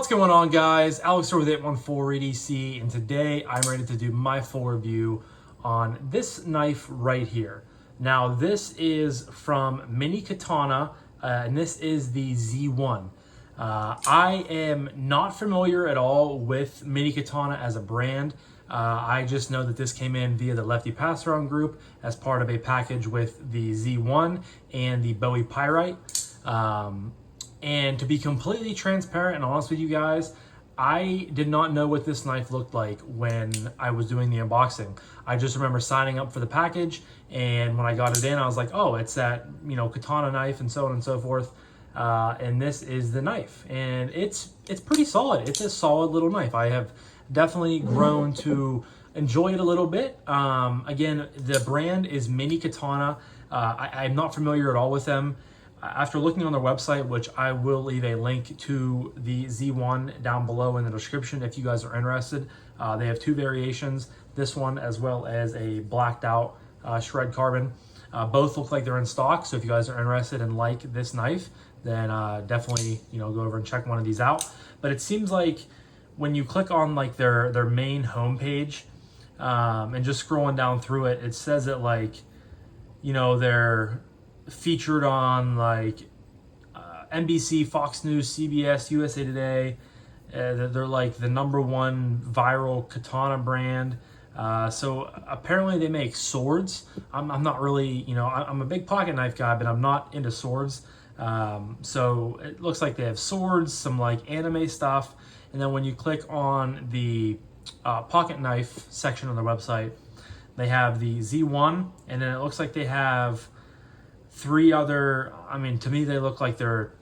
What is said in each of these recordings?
going on, guys? Alex here with 814 EDC, and today I'm ready to do my full review on this knife right here. Now, this is from Mini Katana, and this is the Z1. I am not familiar at all with Mini Katana as a brand. I just know that this came in via the Lefty passaround group as part of a package with the Z1 and the Bowie Pyrite. And to be completely transparent and honest with you guys, I did not know what this knife looked like when I was doing the unboxing. I just remember signing up for the package, and when I got it in, I was like, oh, it's that, katana knife and so on and so forth. And this is the knife, and it's pretty solid. It's a solid little knife. I have definitely grown to enjoy it a little bit. Again, the brand is Mini Katana. I'm not familiar at all with them. After looking on their website, which I will leave a link to the Z1 down below in the description if you guys are interested. They have two variations, this one as well as a blacked out shred carbon. Both look like they're in stock, so if you guys are interested and like this knife, then definitely go over and check one of these out. But it seems like when you click on like their main homepage and just scrolling down through it, it says that they're featured on NBC, Fox News, CBS, USA Today. They're like the #1 viral katana brand. So apparently they make swords. I'm not really, I'm a big pocket knife guy, but I'm not into swords. So it looks like they have swords, some like anime stuff. And then when you click on the pocket knife section on their website, they have the Z1, and then it looks like they have three other, to me, they look like they're,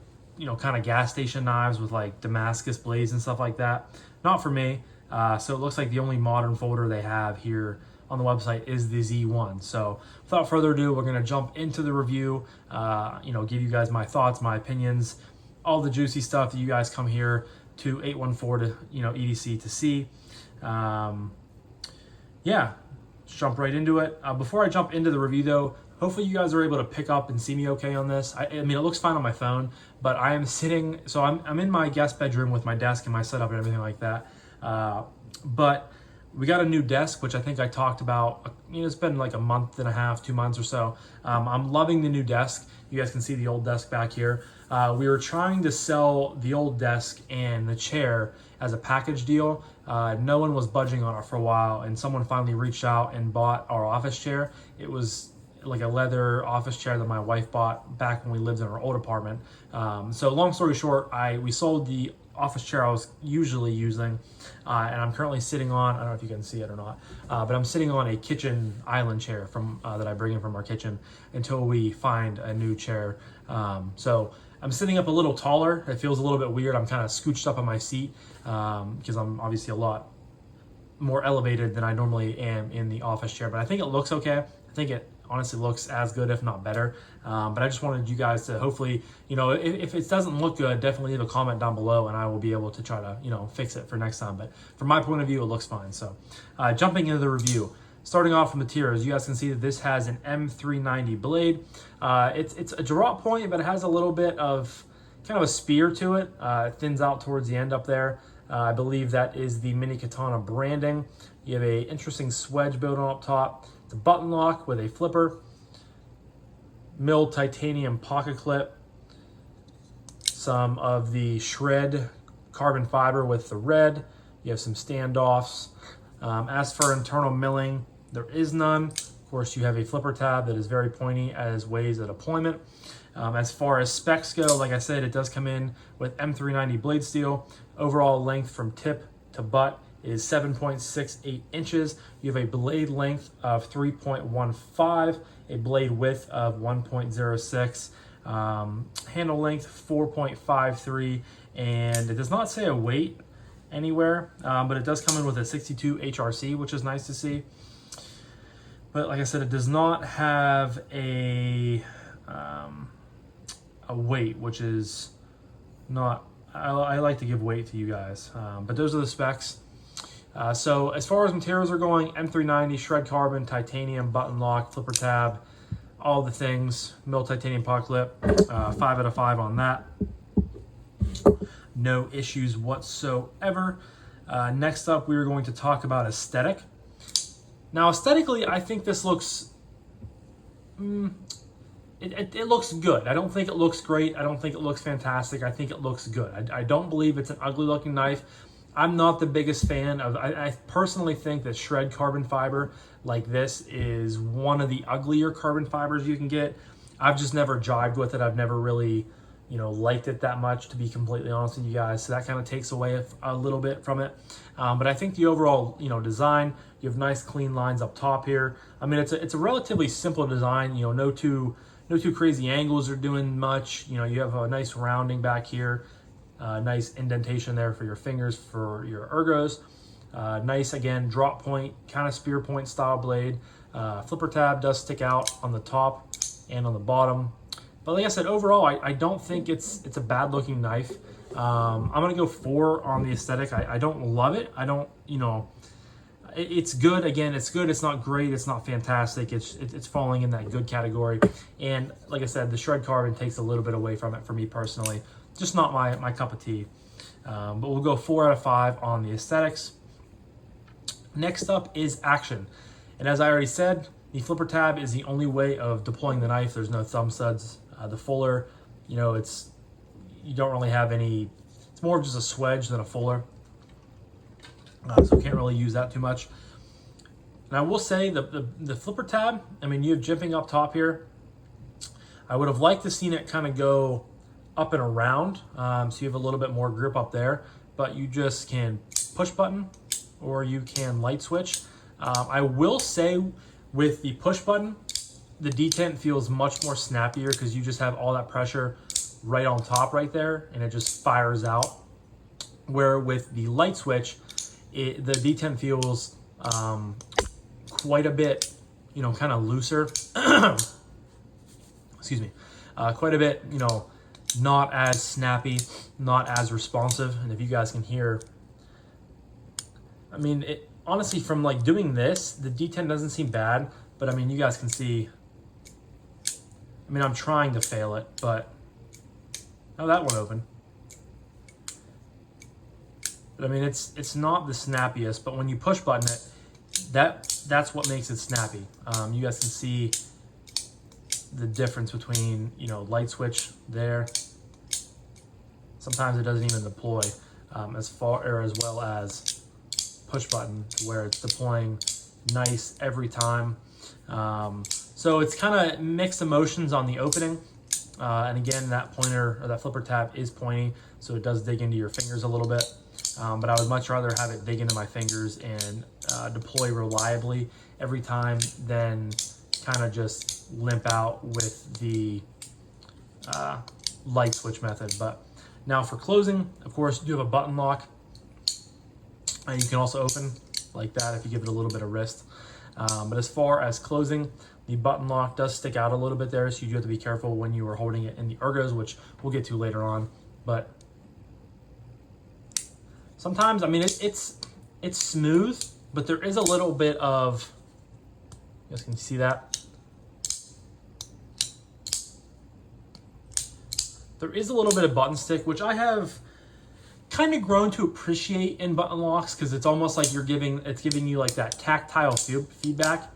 kind of gas station knives with like Damascus blades and stuff like that. Not for me. So it looks like the only modern folder they have here on the website is the Z1. So without further ado, we're going to jump into the review, give you guys my thoughts, my opinions, all the juicy stuff that you guys come here to 814 to, EDC to see. Yeah, let's jump right into it. Before I jump into the review though, hopefully you guys are able to pick up and see me okay on this. I mean, it looks fine on my phone, but I am sitting, so I'm in my guest bedroom with my desk and my setup and everything like that. But we got a new desk, which I think I talked about, it's been like a month and a half, 2 months or so. I'm loving the new desk. You guys can see the old desk back here. We were trying to sell the old desk and the chair as a package deal. No one was budging on it for a while, and someone finally reached out and bought our office chair. It was like a leather office chair that my wife bought back when we lived in our old apartment. So long story short, we sold the office chair I was usually using, and I'm currently sitting on, I don't know if you can see it or not, but I'm sitting on a kitchen island chair from that I bring in from our kitchen until we find a new chair. So I'm sitting up a little taller. It feels a little bit weird. I'm kind of scooched up on my seat because I'm obviously a lot more elevated than I normally am in the office chair, but I think it looks okay. I think it honestly looks as good, if not better. But I just wanted you guys to hopefully, if it doesn't look good, definitely leave a comment down below and I will be able to try to, fix it for next time. But from my point of view, it looks fine. So jumping into the review, starting off from materials, you guys can see that this has an M390 blade. It's a drop point, but it has a little bit of kind of a spear to it. It thins out towards the end up there. I believe that is the Mini Katana branding. You have a interesting swedge built on up top. It's a button lock with a flipper, milled titanium pocket clip, some of the shred carbon fiber with the red. You have some standoffs. As for internal milling, there is none. Of course, you have a flipper tab that is very pointy as ways of deployment. As far as specs go, like I said, it does come in with M390 blade steel. Overall length from tip to butt is 7.68 inches. You have a blade length of 3.15, a blade width of 1.06, handle length 4.53, and it does not say a weight anywhere, but it does come in with a 62 HRC, which is nice to see. But like I said, it does not have a weight, which is not, I like to give weight to you guys, but those are the specs. So as far as materials are going, M390, shred carbon, titanium, button lock, flipper tab, all the things, milled titanium pocket clip, 5 out of 5 on that. no issues whatsoever. Next up, we are going to talk about aesthetic. Now, aesthetically, I think this looks, it looks good. I don't think it looks great. I don't think it looks fantastic. I think it looks good. I don't believe it's an ugly looking knife. I'm not the biggest fan of, I personally think that shred carbon fiber like this is one of the uglier carbon fibers you can get. I've just never jived with it. I've never really, liked it that much, to be completely honest with you guys. So that kind of takes away a little bit from it. But I think the overall, design, you have nice clean lines up top here. I mean, it's a relatively simple design, no too crazy angles are doing much. You have a nice rounding back here. Nice indentation there for your fingers, for your ergos. Nice, again, drop point, kind of spear point style blade. Flipper tab does stick out on the top and on the bottom. But like I said, overall, I don't think it's a bad looking knife. I'm going to go 4 on the aesthetic. I don't love it. I don't, it's good. Again, it's good. It's not great. It's not fantastic. It's falling in that good category. And like I said, the shred carbon takes a little bit away from it for me personally. Just not my cup of tea. But we'll go 4 out of 5 on the aesthetics. Next up is action. And as I already said, the flipper tab is the only way of deploying the knife. There's no thumb studs. The fuller, you don't really have any, it's more of just a swedge than a fuller. So we can't really use that too much. And I will say the flipper tab, I mean, you have jimping up top here. I would have liked to seen it kind of go up and around, so you have a little bit more grip up there, but you just can push button or you can light switch. I will say with the push button, the detent feels much more snappier because you just have all that pressure right on top right there and it just fires out. Where with the light switch, the detent feels quite a bit, kind of looser. Excuse me. Quite a bit, not as snappy, not as responsive. And if you guys can hear, I mean, honestly, from like doing this, the detent doesn't seem bad, but I mean, you guys can see, I mean, I'm trying to fail it, but, oh, that one open. But I mean, it's not the snappiest, but when you push button it, that's what makes it snappy. You guys can see the difference between, light switch there. Sometimes it doesn't even deploy as far or as well as push button, to where it's deploying nice every time. So it's kind of mixed emotions on the opening. And again, that pointer or that flipper tab is pointy, so it does dig into your fingers a little bit. But I would much rather have it dig into my fingers and deploy reliably every time than kind of just limp out with the light switch method. But now for closing, of course, you have a button lock. And you can also open like that if you give it a little bit of wrist. But as far as closing, the button lock does stick out a little bit there, so you do have to be careful when you are holding it in the ergos, which we'll get to later on. But sometimes, I mean, it's smooth, but there is a little bit of, you guys can see that. There is a little bit of button stick, which I have kind of grown to appreciate in button locks, because it's almost like it's giving you like that tactile feedback.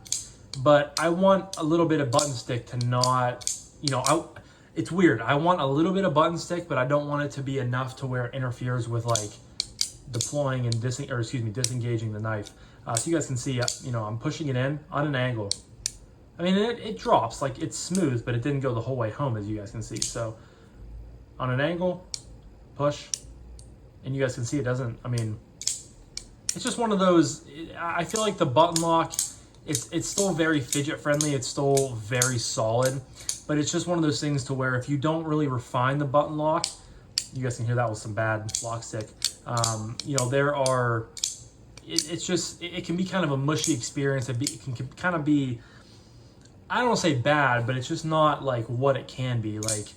But I want a little bit of button stick to not, it's weird. I want a little bit of button stick, but I don't want it to be enough to where it interferes with like deploying and disengaging the knife. So you guys can see, I'm pushing it in on an angle. I mean, it drops, like it's smooth, but it didn't go the whole way home, as you guys can see. So on an angle, push, and you guys can see it doesn't, I mean, it's just one of those, I feel like the button lock, it's still very fidget friendly, it's still very solid, but it's just one of those things to where if you don't really refine the button lock, you guys can hear that was some bad lock stick. There are, it can be kind of a mushy experience. It can kind of be, I don't want to say bad, but it's just not like what it can be like.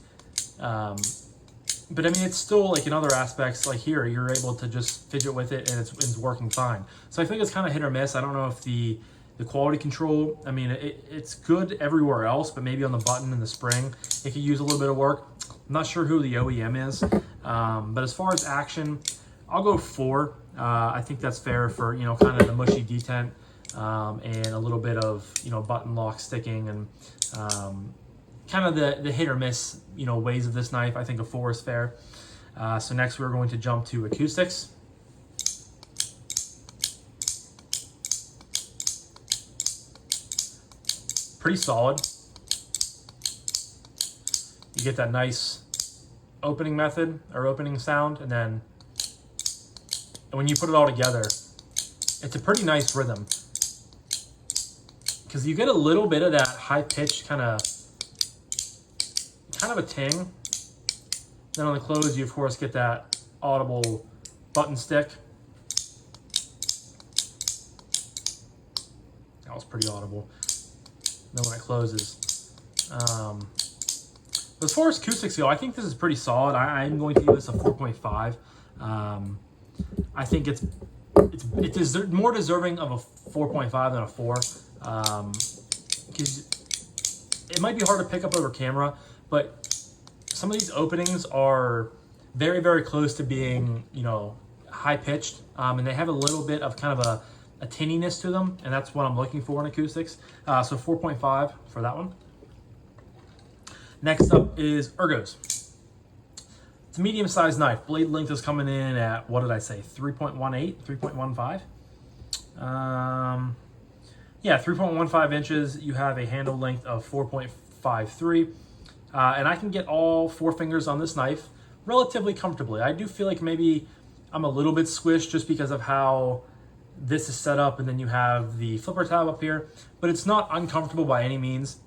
But I mean, it's still like in other aspects, like here, you're able to just fidget with it and it's working fine. So I think it's kind of hit or miss. I don't know if the The quality control, I mean, it's good everywhere else, but maybe on the button and the spring, it could use a little bit of work. I'm not sure who the OEM is, but as far as action, I'll go 4. I think that's fair for, you know, kind of the mushy detent and a little bit of, you know, button lock sticking and kind of the hit or miss, you know, ways of this knife. I think a 4 is fair. So next we're going to jump to acoustics. Pretty solid. You get that nice opening method or opening sound, and then when you put it all together, it's a pretty nice rhythm because you get a little bit of that high-pitched kind of a ting. Then on the close, you of course get that audible button stick. That was pretty audible. Then when it closes. As far as acoustics go, I think this is pretty solid. I'm going to give this a 4.5. I think it's more deserving of a 4.5 than a 4. Because it might be hard to pick up over camera, but some of these openings are very, very close to being, you know, high pitched, and they have a little bit of kind of a tinniness to them, and that's what I'm looking for in acoustics. So 4.5 for that one. Next up is ergos. It's a medium-sized knife. Blade length is coming in at, what did I say, 3.18, 3.15? Yeah, 3.15 inches. You have a handle length of 4.53. And I can get all 4 fingers on this knife relatively comfortably. I do feel like maybe I'm a little bit squished just because of how this is set up, and then you have the flipper tab up here, but it's not uncomfortable by any means.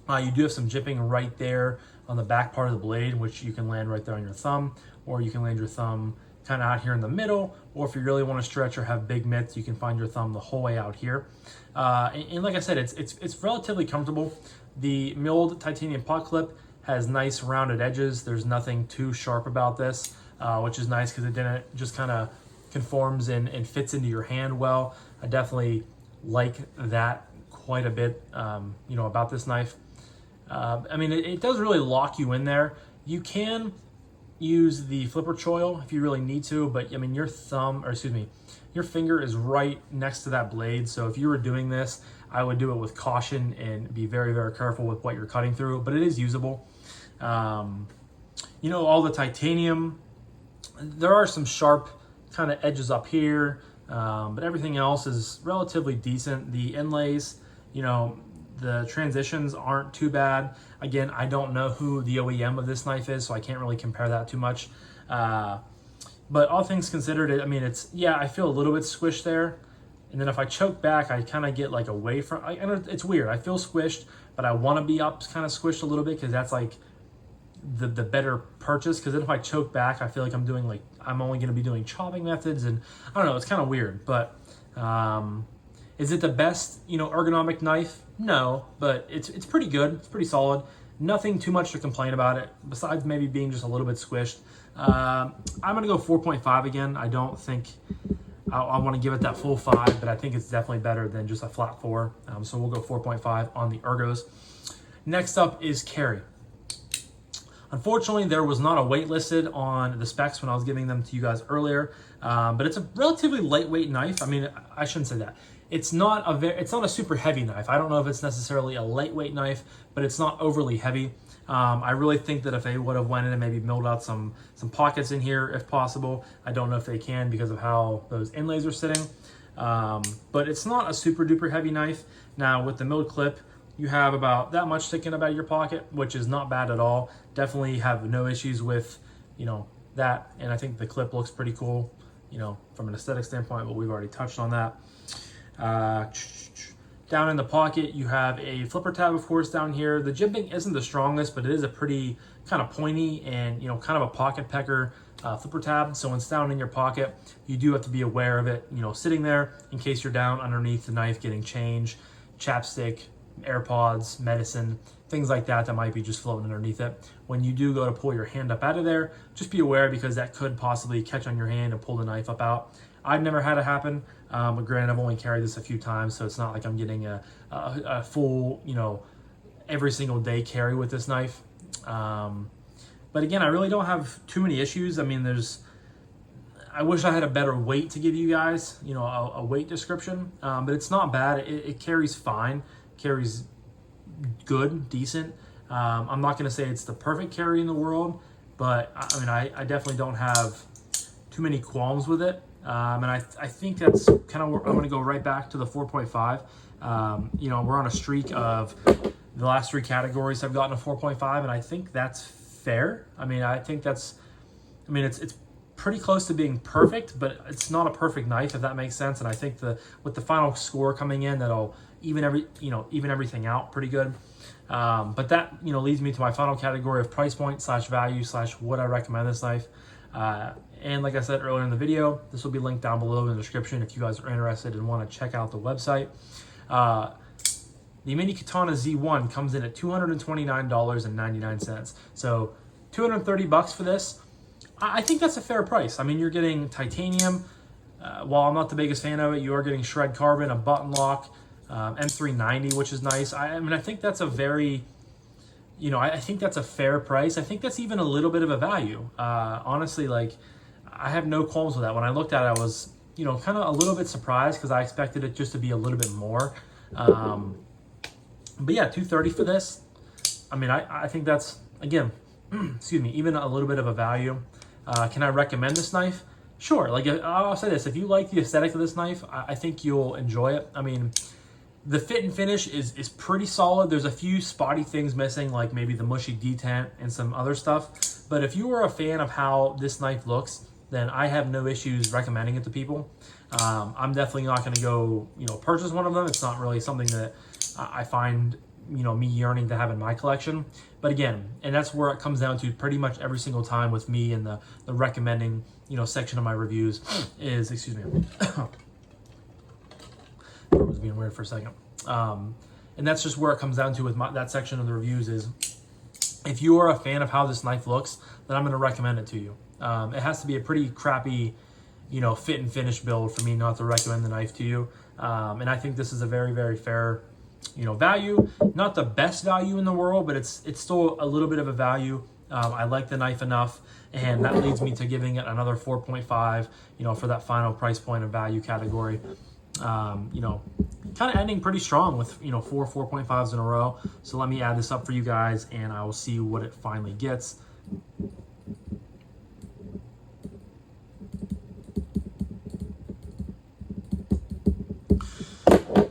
You do have some jipping right there on the back part of the blade, which you can land right there on your thumb, or you can land your thumb kind of out here in the middle, or if you really want to stretch or have big mitts, you can find your thumb the whole way out here. And like I said, it's relatively comfortable. The milled titanium pot clip has nice rounded edges. There's nothing too sharp about this, which is nice because it didn't just kind of conforms and fits into your hand well. I definitely like that quite a bit, you know, about this knife. I mean, it does really lock you in there. You can use the flipper choil if you really need to, but I mean, your finger is right next to that blade. So if you were doing this, I would do it with caution and be very, very careful with what you're cutting through, but it is usable. You know, all the titanium, there are some sharp kind of edges up here, but everything else is relatively decent. The inlays, you know, the transitions aren't too bad. Again, I don't know who the OEM of this knife is, so I can't really compare that too much. But all things considered, I mean, I feel a little bit squished there. And then if I choke back, I kind of get like away from, and it's weird. I feel squished, but I want to be up kind of squished a little bit because that's like the better purchase. Because then if I choke back, I feel like I'm only going to be doing chopping methods, and I don't know, it's kind of weird. But is it the best, you know, ergonomic knife? No, but it's pretty good. It's pretty solid. Nothing too much to complain about it, besides maybe being just a little bit squished. I'm going to go 4.5 again. I don't think I want to give it that full 5, but I think it's definitely better than just a flat 4. So we'll go 4.5 on the ergos. Next up is carry. Unfortunately, there was not a weight listed on the specs when I was giving them to you guys earlier, but it's a relatively lightweight knife. I mean, I shouldn't say that. It's not a super heavy knife. I don't know if it's necessarily a lightweight knife, but it's not overly heavy. I really think that if they would have went in and maybe milled out some pockets in here, if possible. I don't know if they can because of how those inlays are sitting. But it's not a super duper heavy knife. Now with the milled clip, you have about that much sticking out of your pocket, which is not bad at all. Definitely have no issues with, you know, that. And I think the clip looks pretty cool, you know, from an aesthetic standpoint, but we've already touched on that. Down in the pocket, you have a flipper tab, of course, down here. The jimping isn't the strongest, but it is a pretty kind of pointy and, you know, kind of a pocket pecker flipper tab. So when it's down in your pocket, you do have to be aware of it, you know, sitting there in case you're down underneath the knife getting change, chapstick, AirPods, medicine, things like that might be just floating underneath it. When you do go to pull your hand up out of there, just be aware because that could possibly catch on your hand and pull the knife up out. I've never had it happen, But granted, I've only carried this a few times, so it's not like I'm getting a full, every single day carry with this knife. But again, I really don't have too many issues. I mean, I wish I had a better weight to give you guys, a weight description, but it's not bad. It carries fine, carries good, decent. I'm not going to say it's the perfect carry in the world, but I mean, I definitely don't have too many qualms with it. And I think that's kind of where I'm going to go right back to the 4.5. We're on a streak of the last 3 categories I've gotten a 4.5, and I think that's fair. I mean, it's pretty close to being perfect, but it's not a perfect knife, if that makes sense. And I think with the final score coming in, that'll even everything out pretty good. But that leads me to my final category of price point / value / would I recommend this knife. And like I said earlier in the video, this will be linked down below in the description if you guys are interested and want to check out the website. The Mini Katana Z1 comes in at $229.99. So $230 for this. I think that's a fair price. I mean, you're getting titanium. While I'm not the biggest fan of it, you are getting shred carbon, a button lock, M390, which is nice. I think that's a very, I think that's a fair price. I think that's even a little bit of a value. Honestly, I have no qualms with that. When I looked at it, I was, kind of a little bit surprised because I expected it just to be a little bit more. But yeah, $230 for this. I mean, I think that's, again, excuse me, even a little bit of a value. Can I recommend this knife? Sure. I'll say this, if you like the aesthetic of this knife, I think you'll enjoy it. I mean, the fit and finish is pretty solid. There's a few spotty things missing, like maybe the mushy detent and some other stuff. But if you are a fan of how this knife looks, then I have no issues recommending it to people. I'm definitely not going to go, purchase one of them. It's not really something that I find, me yearning to have in my collection. But again, and that's where it comes down to pretty much every single time with me in the recommending, section of my reviews is, excuse me, it was being weird for a second. And that's just where it comes down to with that section of the reviews is, if you are a fan of how this knife looks, then I'm going to recommend it to you. It has to be a pretty crappy, fit and finish build for me not to recommend the knife to you. And I think this is a very, very fair, value. Not the best value in the world, but it's still a little bit of a value. I like the knife enough, and that leads me to giving it another 4.5, for that final price point of value category. Kind of ending pretty strong with, 4 4.5s in a row. So let me add this up for you guys, and I will see what it finally gets.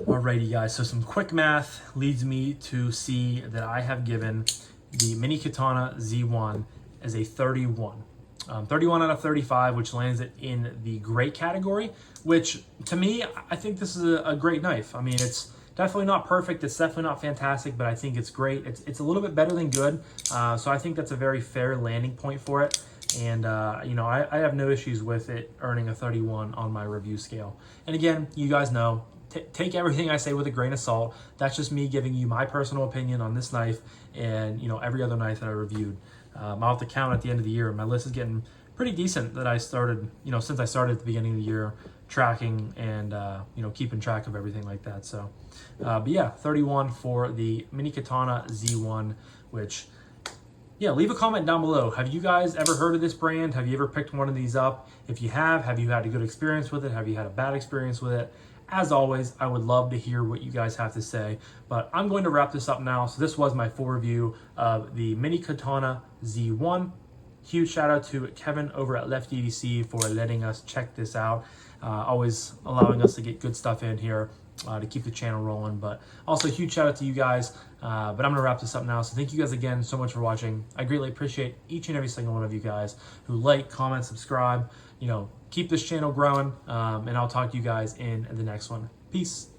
Alrighty guys, so some quick math leads me to see that I have given the Mini Katana Z1 as a 31. 31 out of 35, which lands it in the great category, which to me, I think this is a great knife. I mean, it's definitely not perfect. It's definitely not fantastic, but I think it's great. It's a little bit better than good. So I think that's a very fair landing point for it. And, I have no issues with it earning a 31 on my review scale. And again, you guys know, take everything I say with a grain of salt. That's just me giving you my personal opinion on this knife and, every other knife that I reviewed. I'll have to count at the end of the year. My list is getting pretty decent that I started, since I started at the beginning of the year, tracking and, keeping track of everything like that. So, but yeah, 31 for the Mini Katana Z1, which, yeah, leave a comment down below. Have you guys ever heard of this brand? Have you ever picked one of these up? If you have you had a good experience with it? Have you had a bad experience with it? As always, I would love to hear what you guys have to say, but I'm going to wrap this up now. So this was my full review of the Mini Katana Z1. Huge shout out to Kevin over at Lefty EDC for letting us check this out. Always allowing us to get good stuff in here to keep the channel rolling, but also huge shout out to you guys. But I'm going to wrap this up now. So thank you guys again so much for watching. I greatly appreciate each and every single one of you guys who like, comment, subscribe, keep this channel growing, and I'll talk to you guys in the next one. Peace.